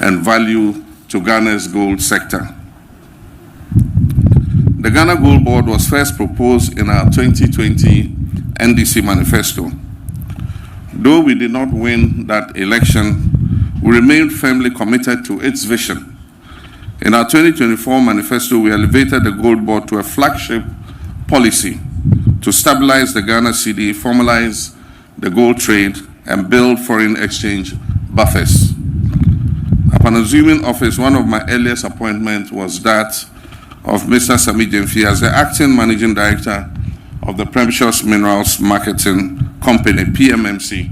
and value to Ghana's gold sector. The Ghana Gold Board was first proposed in our 2020 NDC manifesto. Though we did not win that election, we remained firmly committed to its vision. In our 2024 manifesto, we elevated the Gold Board to a flagship policy to stabilize the Ghana cedi, formalize the gold trade, and build foreign exchange buffers. Upon assuming office, one of my earliest appointments was that of Mr. Sami Jemfi as the acting managing director of the Precious Minerals Marketing Company, PMMC,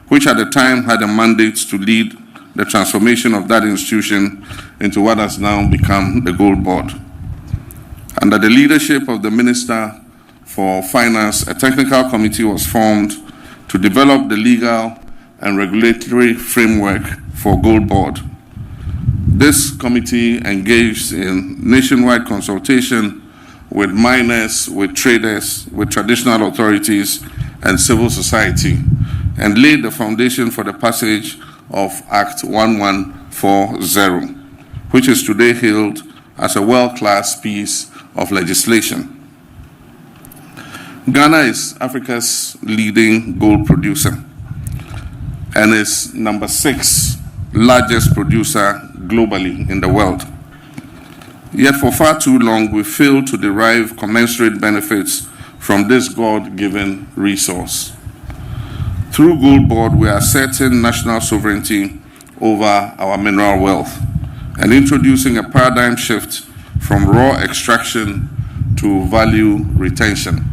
which at the time had a mandate to lead the transformation of that institution into what has now become the Gold Board. Under the leadership of the Minister for Finance, a technical committee was formed to develop the legal and regulatory framework for Gold Board. This committee engaged in nationwide consultation with miners, with traders, with traditional authorities, and civil society, and laid the foundation for the passage of Act 1140, which is today hailed as a world-class piece of legislation. Ghana is Africa's leading gold producer and is number 6 largest producer globally in the world. Yet for far too long, we failed to derive commensurate benefits from this God-given resource. Through Gold Board, we are asserting national sovereignty over our mineral wealth and introducing a paradigm shift from raw extraction to value retention.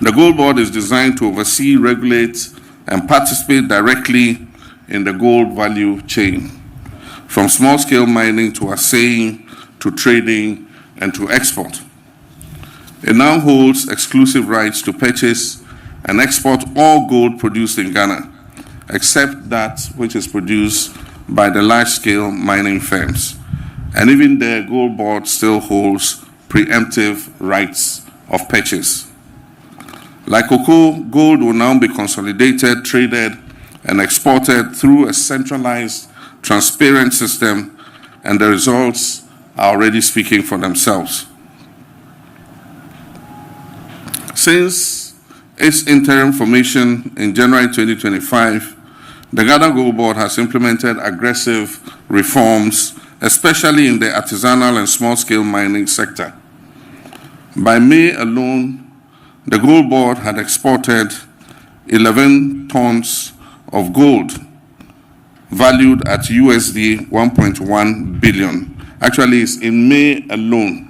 The Gold Board is designed to oversee, regulate, and participate directly in the gold value chain, from small-scale mining to assaying, to trading, and to export. It now holds exclusive rights to purchase and export all gold produced in Ghana, except that which is produced by the large-scale mining firms. And even there, Gold Board still holds preemptive rights of purchase. Like cocoa, gold will now be consolidated, traded, and exported through a centralized, transparent system, and the results are already speaking for themselves. Since its interim formation in January 2025, the Ghana Gold Board has implemented aggressive reforms, especially in the artisanal and small-scale mining sector. By May alone, the Gold Board had exported 11 tons of gold valued at USD 1.1 billion. Actually, it's in May alone,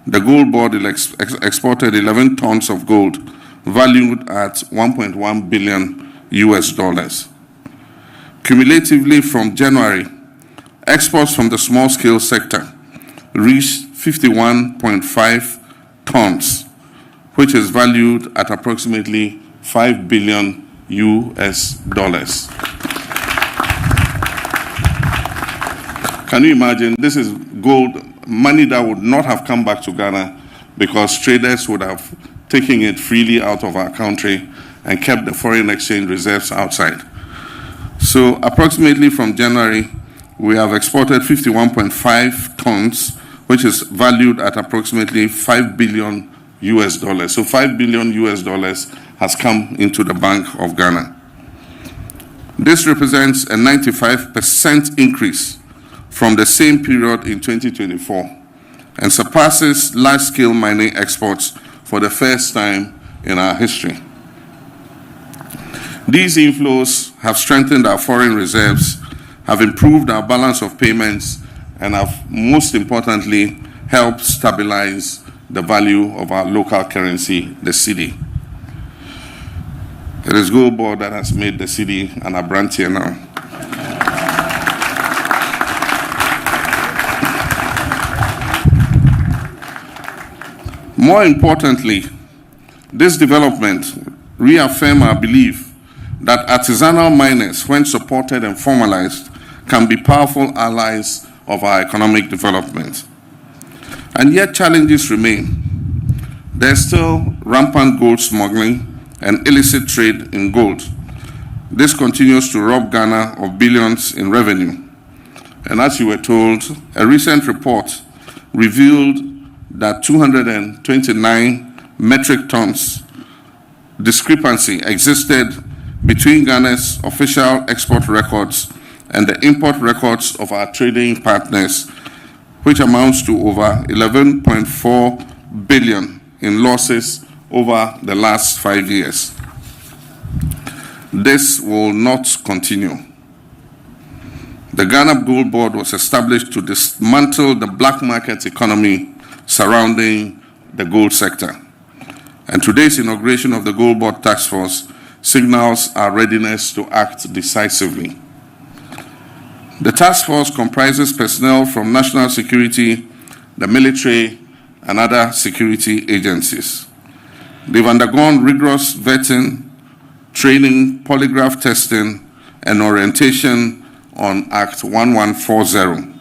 the Gold Board exported 11 tons of gold valued at 1.1 billion US dollars. Cumulatively from January, exports from the small-scale sector reached 51.5 tons, which is valued at approximately 5 billion US dollars. Can you imagine? This is gold, money that would not have come back to Ghana because traders would have taken it freely out of our country and kept the foreign exchange reserves outside. So approximately from January, we have exported 51.5 tons, which is valued at approximately 5 billion US dollars. So 5 billion US dollars has come into the Bank of Ghana. This represents a 95% increase from the same period in 2024 and surpasses large-scale mining exports for the first time in our history. These inflows have strengthened our foreign reserves, have improved our balance of payments, and have, most importantly, helped stabilize the value of our local currency, the cedi. It is Gold Board that has made the cedi an abrantier now. More importantly, this development reaffirms our belief that artisanal miners, when supported and formalized, can be powerful allies of our economic development. And yet challenges remain. There's still rampant gold smuggling and illicit trade in gold. This continues to rob Ghana of billions in revenue. And as you were told, a recent report revealed that 229 metric tons discrepancy existed between Ghana's official export records and the import records of our trading partners, which amounts to over 11.4 billion in losses over the last 5 years. This will not continue. The Ghana Gold Board was established to dismantle the black market economy surrounding the gold sector. And today's inauguration of the Gold Board Task Force signals our readiness to act decisively. The task force comprises personnel from national security, the military, and other security agencies. They've undergone rigorous vetting, training, polygraph testing, and orientation on Act 1140.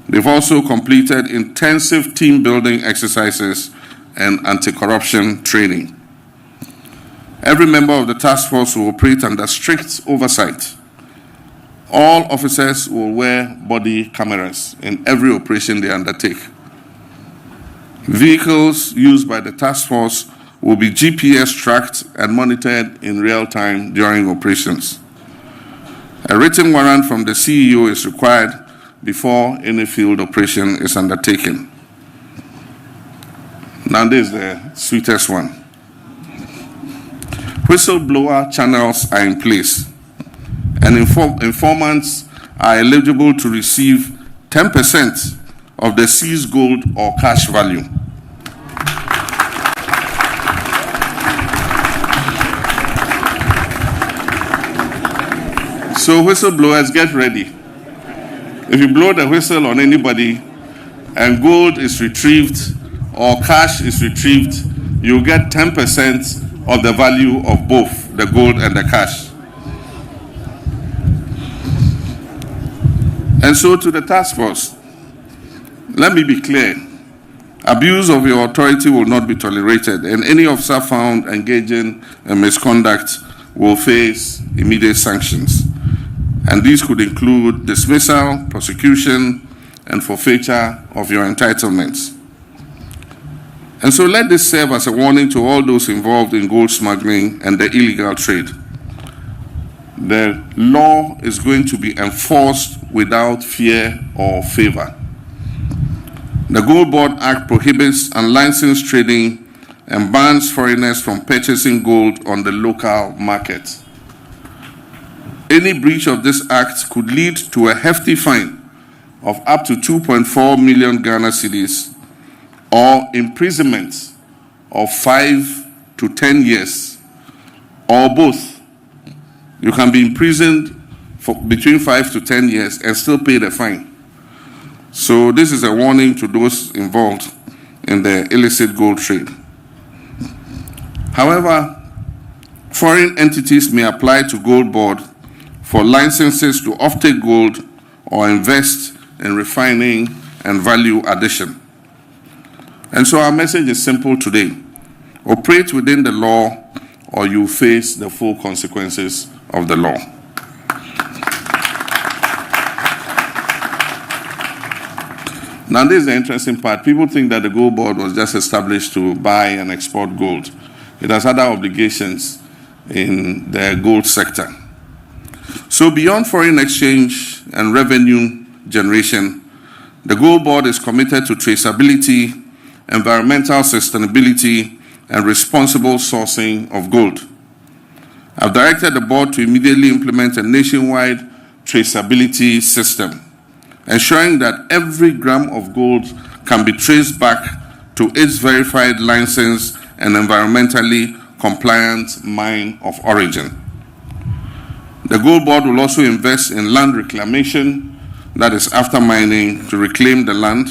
They've also completed intensive team building exercises and anti-corruption training. Every member of the task force will operate under strict oversight. All officers will wear body cameras in every operation they undertake. Vehicles used by the task force will be GPS tracked and monitored in real time during operations. A written warrant from the CEO is required before any field operation is undertaken. Now this is the sweetest one. Whistleblower channels are in place, and informants are eligible to receive 10% of the seized gold or cash value. So whistleblowers, get ready. If you blow the whistle on anybody and gold is retrieved or cash is retrieved, you get 10% of the value of both the gold and the cash. And so to the task force, let me be clear. Abuse of your authority will not be tolerated, and any officer found engaging in misconduct will face immediate sanctions. And these could include dismissal, prosecution, and forfeiture of your entitlements. And so let this serve as a warning to all those involved in gold smuggling and the illegal trade. The law is going to be enforced without fear or favor. The Gold Board Act prohibits unlicensed trading and bans foreigners from purchasing gold on the local market. Any breach of this act could lead to a hefty fine of up to 2.4 million Ghana cedis or imprisonment of 5 to 10 years, or both. You can be imprisoned for between 5 to 10 years and still pay the fine. So this is a warning to those involved in the illicit gold trade. However, foreign entities may apply to Gold Board for licenses to offtake gold or invest in refining and value addition. And so our message is simple today. Operate within the law or you face the full consequences of the law. Now this is the interesting part. People think that the Gold Board was just established to buy and export gold. It has other obligations in the gold sector. So beyond foreign exchange and revenue generation, the Gold Board is committed to traceability, environmental sustainability, and responsible sourcing of gold. I've directed the board to immediately implement a nationwide traceability system, ensuring that every gram of gold can be traced back to its verified license and environmentally compliant mine of origin. The Gold Board will also invest in land reclamation, that is after mining, to reclaim the land,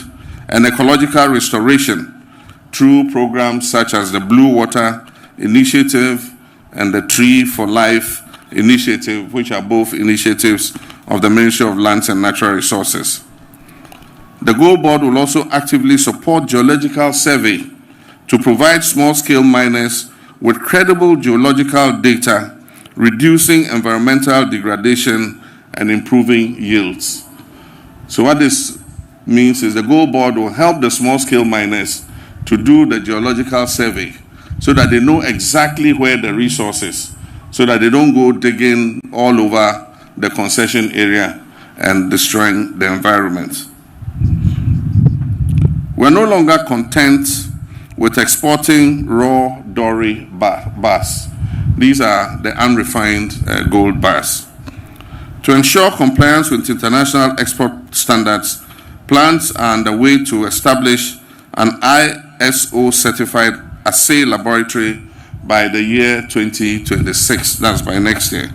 and ecological restoration through programs such as the Blue Water Initiative and the Tree for Life Initiative, which are both initiatives of the Ministry of Lands and Natural Resources. The Gold Board will also actively support geological survey to provide small-scale miners with credible geological data reducing environmental degradation and improving yields. So what this means is the Gold Board will help the small-scale miners to do the geological survey so that they know exactly where the resource is, so that they don't go digging all over the concession area and destroying the environment. We're no longer content with exporting raw doré bars. These are the unrefined gold bars. To ensure compliance with international export standards, plans are underway to establish an ISO-certified assay laboratory by the year 2026, that's by next year.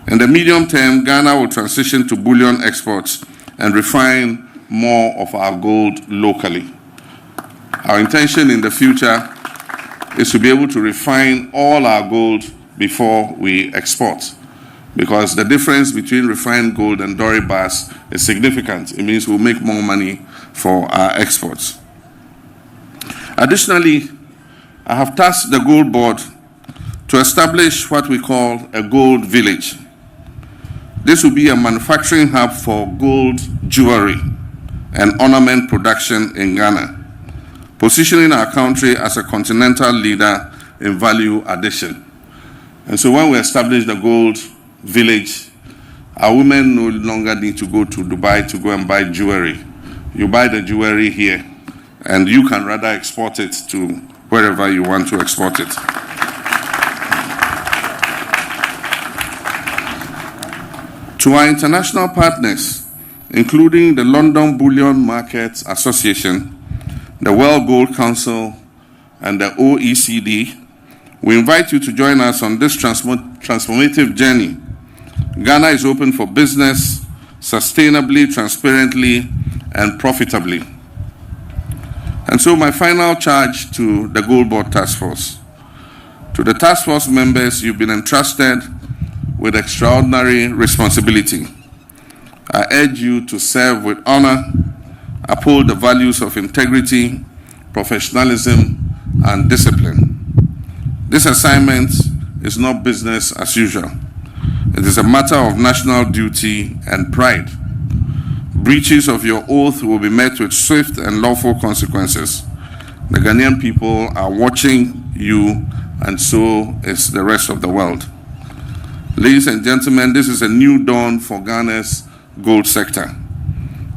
In the medium term, Ghana will transition to bullion exports and refine more of our gold locally. Our intention in the future is to be able to refine all our gold before we export, because the difference between refined gold and doré bars is significant. It means we'll make more money for our exports. Additionally, I have tasked the Gold Board to establish what we call a gold village. This will be a manufacturing hub for gold jewelry and ornament production in Ghana, positioning our country as a continental leader in value addition. And so when we establish the gold village, our women no longer need to go to Dubai to go and buy jewelry. You buy the jewelry here, and you can rather export it to wherever you want to export it. To our international partners, including the London Bullion Markets Association, the World Gold Council, and the OECD, we invite you to join us on this transformative journey. Ghana is open for business, sustainably, transparently, and profitably. And so my final charge to the Gold Board Task Force. To the Task Force members, you've been entrusted with extraordinary responsibility. I urge you to serve with honor, uphold the values of integrity, professionalism, and discipline. This assignment is not business as usual. It is a matter of national duty and pride. Breaches of your oath will be met with swift and lawful consequences. The Ghanaian people are watching you, and so is the rest of the world. Ladies and gentlemen, this is a new dawn for Ghana's gold sector.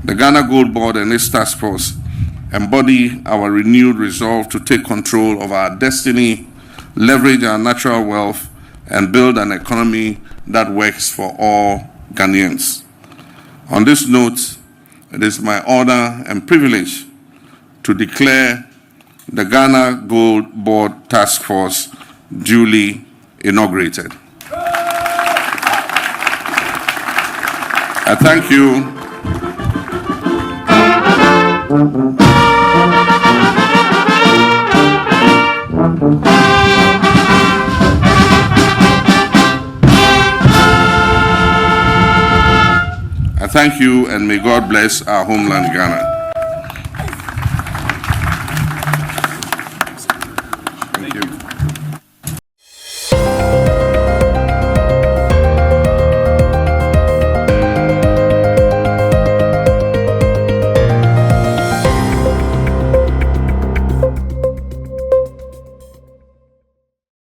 The Ghana Gold Board and its task force embody our renewed resolve to take control of our destiny, leverage our natural wealth, and build an economy that works for all Ghanaians. On this note, it is my honor and privilege to declare the Ghana Gold Board Task Force duly inaugurated. I thank you. I thank you, and may God bless our homeland, Ghana.